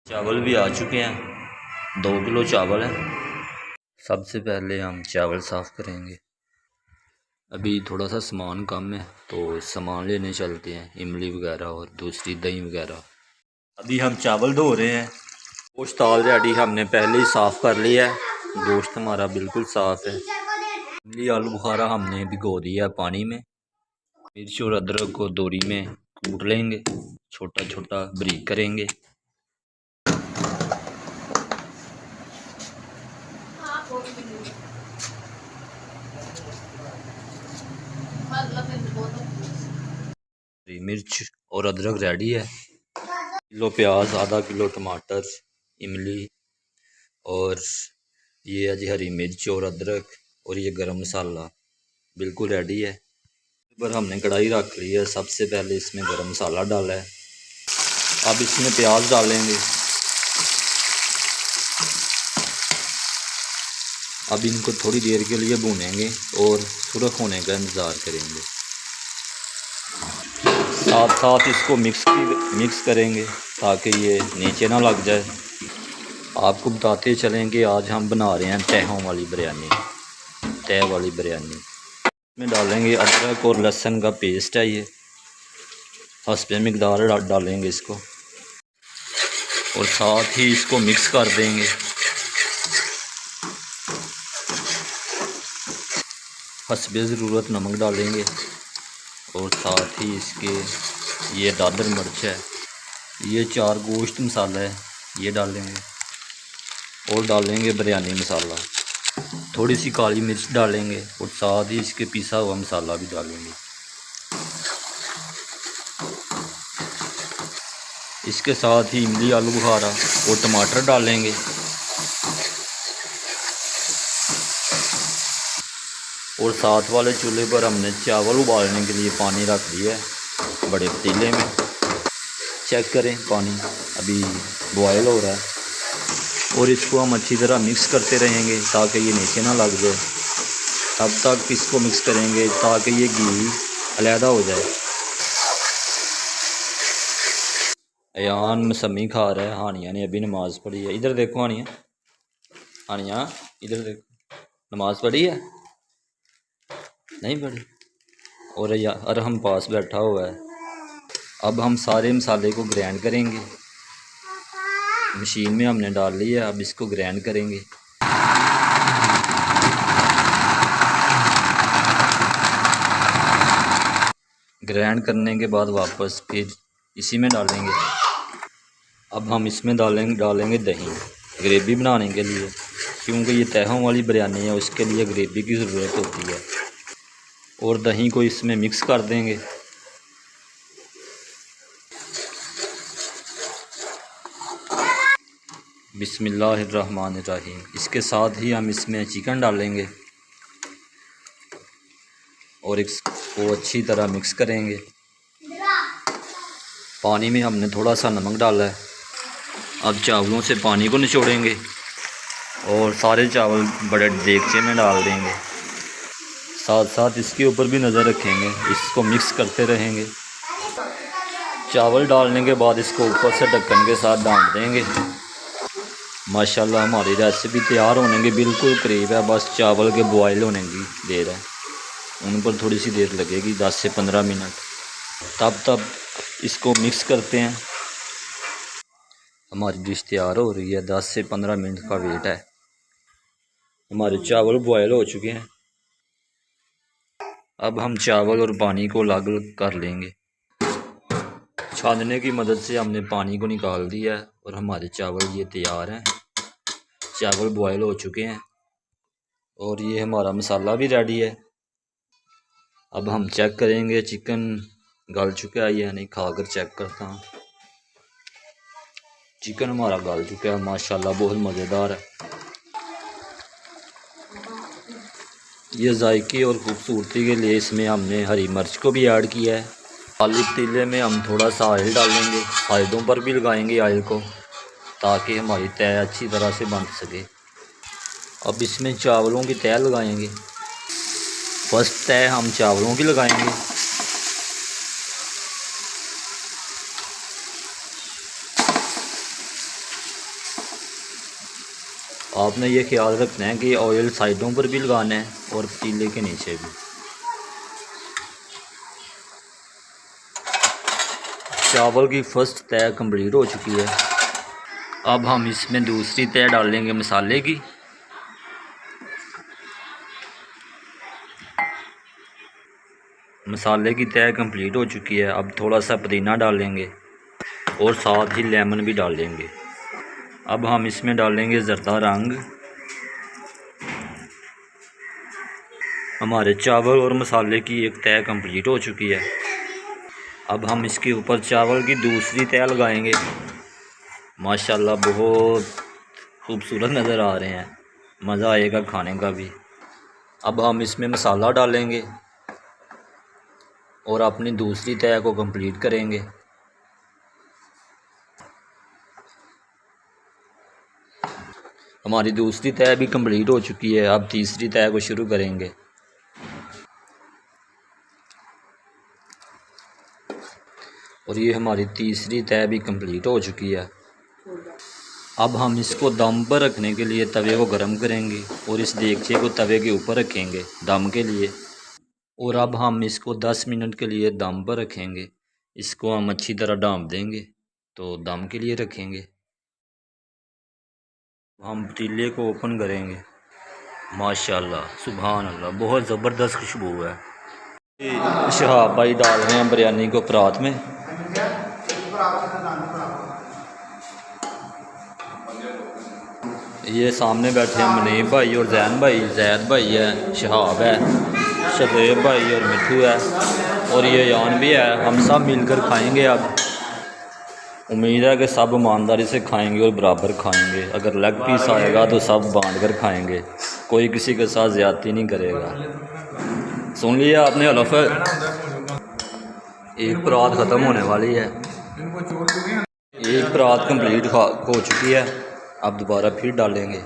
चावल भी आ चुके हैं। 2 किलो चावल है। सबसे पहले हम चावल साफ़ करेंगे। अभी थोड़ा सा सामान कम है तो सामान लेने चलते हैं, इमली वगैरह और दूसरी दही वगैरह। अभी हम चावल धो रहे हैं। गोश्त ऑलरेडी हमने पहले ही साफ़ कर लिया है। गोश्त हमारा बिल्कुल साफ़ है। इमली आलू बुखारा हमने भिगो दिया पानी में। मिर्च और अदरक को दोरी में कूट लेंगे, छोटा छोटा बारीक करेंगे। हरी मिर्च और अदरक रेडी है। किलो प्याज, आधा किलो टमाटर, इमली और ये है जी हरी मिर्च और अदरक और ये गरम मसाला बिल्कुल रेडी है। पर हमने कढ़ाई रख ली है। सबसे पहले इसमें गरम मसाला डाला है। अब इसमें प्याज डालेंगे। अब इनको थोड़ी देर के लिए भूनेंगे और सुरख होने का इंतज़ार करेंगे। साथ साथ इसको मिक्स करेंगे ताकि ये नीचे ना लग जाए। आपको बताते चलें कि आज हम बना रहे हैं तहों वाली बिरयानी, तह वाली बिरयानी। इसमें डालेंगे अदरक और लहसुन का पेस्ट है, ये हस्बे मिकदार डालेंगे इसको और साथ ही इसको मिक्स कर देंगे। हस्बे ज़रूरत नमक डालेंगे और साथ ही इसके ये दादर मिर्च है, ये 4 गोश्त मसाला है, ये डालेंगे और डालेंगे बिरयानी मसाला। थोड़ी सी काली मिर्च डालेंगे और साथ ही इसके पिसा हुआ मसाला भी डालेंगे। इसके साथ ही इमली आलू बुखारा और टमाटर डालेंगे और साथ वाले चूल्हे पर हमने चावल उबालने के लिए पानी रख दिया है बड़े पतीले में। चेक करें, पानी अभी बॉयल हो रहा है और इसको हम अच्छी तरह मिक्स करते रहेंगे ताकि ये नीचे ना लग जाए। तब तक इसको मिक्स करेंगे ताकि ये घी अलहदा हो जाए। अयान मसमी खा रहा है। हानिया ने अभी नमाज़ पढ़ी है। इधर देखो हानिया, हानिया इधर देखो, नमाज़ पढ़ी है? नहीं पढ़ी। और यार हम पास बैठा हुआ है। अब हम सारे मसाले को ग्राइंड करेंगे। मशीन में हमने डाल लिया, अब इसको ग्राइंड करेंगे। ग्राइंड करने के बाद वापस फिर इसी में डालेंगे। अब हम इसमें डालेंगे दही, ग्रेवी बनाने के लिए, क्योंकि ये तहों वाली बिरयानी है, उसके लिए ग्रेवी की ज़रूरत होती है। और दही को इसमें मिक्स कर देंगे। बिस्मिल्लाहिर्रहमानिर्रहीम। इसके साथ ही हम इसमें चिकन डालेंगे और इसको अच्छी तरह मिक्स करेंगे। पानी में हमने थोड़ा सा नमक डाला है। अब चावलों से पानी को निचोड़ेंगे और सारे चावल बड़े देगचे में डाल देंगे। साथ साथ इसके ऊपर भी नज़र रखेंगे, इसको मिक्स करते रहेंगे। चावल डालने के बाद इसको ऊपर से ढक्कन के साथ ढाँप देंगे। माशाल्लाह हमारी रेसिपी तैयार होने के बिल्कुल करीब है। बस चावल के बॉयल होने की देर है, उन पर थोड़ी सी देर लगेगी, 10 से 15 मिनट। तब इसको मिक्स करते हैं। हमारी डिश तैयार हो रही है, 10 से 15 मिनट का वेट है। हमारे चावल बॉयल हो चुके हैं। अब हम चावल और पानी को अलग कर लेंगे। छानने की मदद से हमने पानी को निकाल दिया है और हमारे चावल ये तैयार हैं। चावल बॉयल हो चुके हैं और ये हमारा मसाला भी रेडी है। अब हम चेक करेंगे चिकन गल चुका है या नहीं, खाकर चेक करता हूँ। चिकन हमारा गल चुका है माशाल्लाह, बहुत मज़ेदार है। ये जायके और ख़ूबसूरती के लिए इसमें हमने हरी मिर्च को भी ऐड किया है। खाली पतीले में हम थोड़ा सा ऑयल डालेंगे, साइडों पर भी लगाएंगे ऑयल को, ताकि हमारी तह अच्छी तरह से बन सके। अब इसमें चावलों की तह लगाएंगे। फर्स्ट तह हम चावलों की लगाएंगे। आपने ये ख्याल रखना है कि ऑयल साइडों पर भी लगाना है और पतीले के नीचे भी। चावल की फ़र्स्ट तय कंप्लीट हो चुकी है। अब हम इसमें दूसरी तय डालेंगे मसाले की। मसाले की तय कंप्लीट हो चुकी है। अब थोड़ा सा पुदीना डालेंगे और साथ ही लेमन भी डालेंगे। अब हम इसमें डालेंगे ज़रदा रंग। हमारे चावल और मसाले की एक तय कंप्लीट हो चुकी है। अब हम इसके ऊपर चावल की दूसरी तय लगाएंगे। माशाल्लाह बहुत खूबसूरत नज़र आ रहे हैं, मज़ा आएगा खाने का भी। अब हम इसमें मसाला डालेंगे और अपनी दूसरी तय को कंप्लीट करेंगे। हमारी दूसरी तय भी कंप्लीट हो चुकी है। अब तीसरी तय को शुरू करेंगे। और ये हमारी तीसरी तय भी कंप्लीट हो चुकी है। अब हम इसको दम पर रखने के लिए तवे को गर्म करेंगे और इस देगचे को तवे के ऊपर रखेंगे दम के लिए। और अब हम इसको 10 मिनट के लिए दम पर रखेंगे। इसको हम अच्छी तरह ढाँप देंगे तो दम के लिए रखेंगे। हम पतीले को ओपन करेंगे। माशाल्लाह सुभान अल्लाह, बहुत ज़बरदस्त खुशबू है। शहाब भाई डाल रहे हैं बिरयानी को परात में। ये सामने बैठे हैं मुनीब भाई और जैन भाई, जैद भाई है, शहाब है, शफेब भाई और मिठू है और ये यान भी है। हम सब मिलकर खाएंगे। अब उम्मीद है कि सब ईमानदारी से खाएंगे और बराबर खाएंगे। अगर लेग पीस आएगा तो सब बांट कर खाएंगे, कोई किसी के साथ ज़्यादती नहीं करेगा। सुन लिया आपने हलफ? एक परात ख़त्म होने वाली है, एक परात कंप्लीट हो चुकी है। अब दोबारा फिर डालेंगे।